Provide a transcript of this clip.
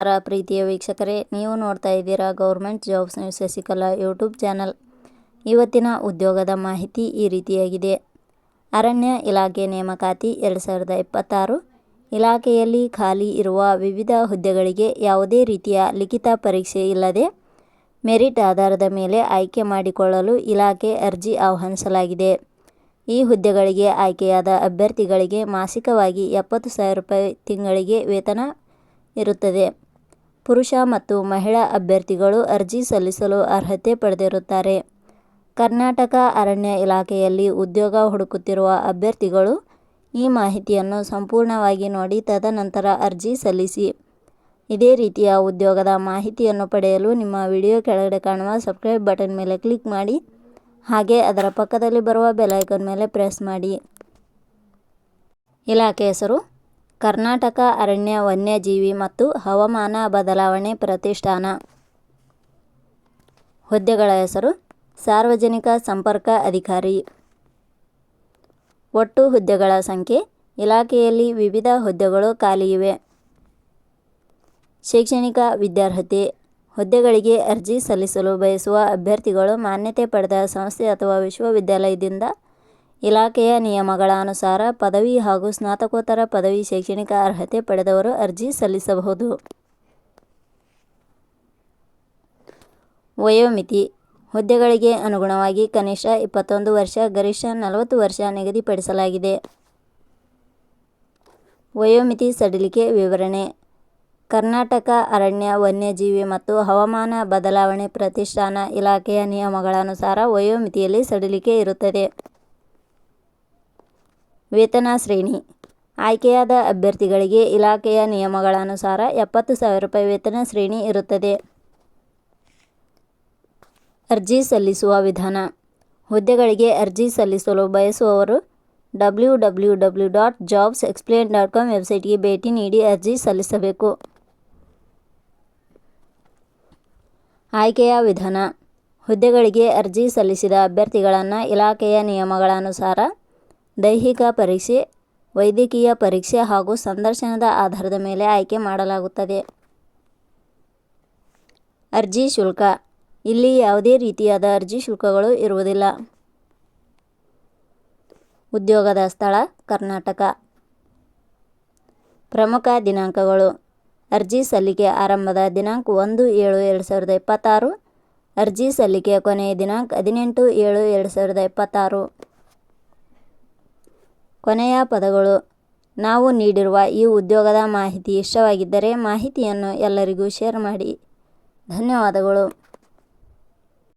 ಪ್ರೀತಿಯ ವೀಕ್ಷಕರೇ, ನೀವು ನೋಡ್ತಾ ಇದ್ದೀರಾ government jobs news Shashikala YouTube channel. ಇವತ್ತಿನ ಉದ್ಯೋಗದ ಮಾಹಿತಿ ಈ ರೀತಿಯಾಗಿದೆ. ಅರಣ್ಯ ಇಲಾಖೆ ನೇಮಕಾತಿ 2026. ಇಲಾಖೆಯಲ್ಲಿ ಖಾಲಿ ಇರುವ ವಿವಿಧ ಹುದ್ದೆಗಳಿಗೆ ಯಾವುದೇ ರೀತಿಯ ಲಿಖಿತ ಪರೀಕ್ಷೆ ಇಲ್ಲದೆ ಮೆರಿಟ್ ಆಧಾರದ ಮೇಲೆ ಆಯ್ಕೆ ಮಾಡಿಕೊಳ್ಳಲು ಇಲಾಖೆ ಅರ್ಜಿ ಆಹ್ವಾನಿಸಲಾಗಿದೆ. ಈ ಹುದ್ದೆಗಳಿಗೆ ಆಯ್ಕೆಯಾದ ಅಭ್ಯರ್ಥಿಗಳಿಗೆ ಮಾಸಿಕವಾಗಿ 70,000 ರೂಪಾಯಿ ತಿಂಗಳಿಗೆ ವೇತನ ಇರುತ್ತದೆ. ಪುರುಷ ಮತ್ತು ಮಹಿಳಾ ಅಭ್ಯರ್ಥಿಗಳು ಅರ್ಜಿ ಸಲ್ಲಿಸಲು ಅರ್ಹತೆ ಪಡೆದಿರುತ್ತಾರೆ. ಕರ್ನಾಟಕ ಅರಣ್ಯ ಇಲಾಖೆಯಲ್ಲಿ ಉದ್ಯೋಗ ಹುಡುಕುತ್ತಿರುವ ಅಭ್ಯರ್ಥಿಗಳು ಈ ಮಾಹಿತಿಯನ್ನು ಸಂಪೂರ್ಣವಾಗಿ ನೋಡಿ ತದನಂತರ ಅರ್ಜಿ ಸಲ್ಲಿಸಿ. ಇದೇ ರೀತಿಯ ಉದ್ಯೋಗದ ಮಾಹಿತಿಯನ್ನು ಪಡೆಯಲು ನಿಮ್ಮ ವಿಡಿಯೋ ಕೆಳಗಡೆ ಕಾಣುವ ಸಬ್ಸ್ಕ್ರೈಬ್ ಬಟನ್ ಮೇಲೆ ಕ್ಲಿಕ್ ಮಾಡಿ, ಹಾಗೆ ಅದರ ಪಕ್ಕದಲ್ಲಿ ಬರುವ ಬೆಲ್ ಐಕಾನ್ ಮೇಲೆ ಪ್ರೆಸ್ ಮಾಡಿ. ಇಲಾಖೆ ಹೆಸರು ಕರ್ನಾಟಕ ಅರಣ್ಯ ವನ್ಯಜೀವಿ ಮತ್ತು ಹವಾಮಾನ ಬದಲಾವಣೆ ಪ್ರತಿಷ್ಠಾನ. ಹುದ್ದೆಗಳ ಹೆಸರು ಸಾರ್ವಜನಿಕ ಸಂಪರ್ಕ ಅಧಿಕಾರಿ. ಒಟ್ಟು ಹುದ್ದೆಗಳ ಸಂಖ್ಯೆ. ಇಲಾಖೆಯಲ್ಲಿ ವಿವಿಧ ಹುದ್ದೆಗಳು ಖಾಲಿ ಇವೆ. ಶೈಕ್ಷಣಿಕ ವಿದ್ಯಾರ್ಹತೆ. ಹುದ್ದೆಗಳಿಗೆ ಅರ್ಜಿ ಸಲ್ಲಿಸಲು ಬಯಸುವ ಅಭ್ಯರ್ಥಿಗಳು ಮಾನ್ಯತೆ ಪಡೆದ ಸಂಸ್ಥೆ ಅಥವಾ ವಿಶ್ವವಿದ್ಯಾಲಯದಿಂದ ಇಲಾಖೆಯ ನಿಯಮಗಳ ಅನುಸಾರ ಪದವಿ ಹಾಗೂ ಸ್ನಾತಕೋತ್ತರ ಪದವಿ ಶೈಕ್ಷಣಿಕ ಅರ್ಹತೆ ಪಡೆದವರು ಅರ್ಜಿ ಸಲ್ಲಿಸಬಹುದು. ವಯೋಮಿತಿ. ಹುದ್ದೆಗಳಿಗೆ ಅನುಗುಣವಾಗಿ ಕನಿಷ್ಠ 21 ವರ್ಷ, ಗರಿಷ್ಠ 40 ವರ್ಷ ನಿಗದಿಪಡಿಸಲಾಗಿದೆ. ವಯೋಮಿತಿ ಸಡಿಲಿಕೆ ವಿವರಣೆ. ಕರ್ನಾಟಕ ಅರಣ್ಯ ವನ್ಯಜೀವಿ ಮತ್ತು ಹವಾಮಾನ ಬದಲಾವಣೆ ಪ್ರತಿಷ್ಠಾನ ಇಲಾಖೆಯ ನಿಯಮಗಳ ಅನುಸಾರ ವಯೋಮಿತಿಯಲ್ಲಿ ಸಡಿಲಿಕೆ ಇರುತ್ತದೆ. ವೇತನ ಶ್ರೇಣಿ. ಆಯ್ಕೆಯಾದ ಅಭ್ಯರ್ಥಿಗಳಿಗೆ ಇಲಾಖೆಯ ನಿಯಮಗಳ ಅನುಸಾರ 70,000 ರೂಪಾಯಿ ವೇತನ ಶ್ರೇಣಿ ಇರುತ್ತದೆ. ಅರ್ಜಿ ಸಲ್ಲಿಸುವ ವಿಧಾನ. ಹುದ್ದೆಗಳಿಗೆ ಅರ್ಜಿ ಸಲ್ಲಿಸಲು ಬಯಸುವವರು www.jobsexplain.com ವೆಬ್ಸೈಟ್ಗೆ ಭೇಟಿ ನೀಡಿ ಅರ್ಜಿ ಸಲ್ಲಿಸಬೇಕು. ಆಯ್ಕೆಯ ವಿಧಾನ. ಹುದ್ದೆಗಳಿಗೆ ಅರ್ಜಿ ಸಲ್ಲಿಸಿದ ಅಭ್ಯರ್ಥಿಗಳನ್ನು ಇಲಾಖೆಯ ನಿಯಮಗಳ ಅನುಸಾರ ದೈಹಿಕ ಪರೀಕ್ಷೆ, ವೈದ್ಯಕೀಯ ಪರೀಕ್ಷೆ ಹಾಗೂ ಸಂದರ್ಶನದ ಆಧಾರದ ಮೇಲೆ ಆಯ್ಕೆ ಮಾಡಲಾಗುತ್ತದೆ. ಅರ್ಜಿ ಶುಲ್ಕ. ಇಲ್ಲಿ ಯಾವುದೇ ರೀತಿಯಾದ ಅರ್ಜಿ ಶುಲ್ಕಗಳು ಇರುವುದಿಲ್ಲ. ಉದ್ಯೋಗದ ಸ್ಥಳ ಕರ್ನಾಟಕ. ಪ್ರಮುಖ ದಿನಾಂಕಗಳು. ಅರ್ಜಿ ಸಲ್ಲಿಕೆ ಆರಂಭದ ದಿನಾಂಕ 1/7/2026. ಅರ್ಜಿ ಸಲ್ಲಿಕೆಯ ಕೊನೆಯ ದಿನಾಂಕ 18/7/2026. ಕೊನೆಯ ಪದಗಳು. ನಾವು ನೀಡಿರುವ ಈ ಉದ್ಯೋಗದ ಮಾಹಿತಿ ಇಷ್ಟವಾಗಿದ್ದರೆ ಮಾಹಿತಿಯನ್ನು ಎಲ್ಲರಿಗೂ ಶೇರ್ ಮಾಡಿ. ಧನ್ಯವಾದಗಳು.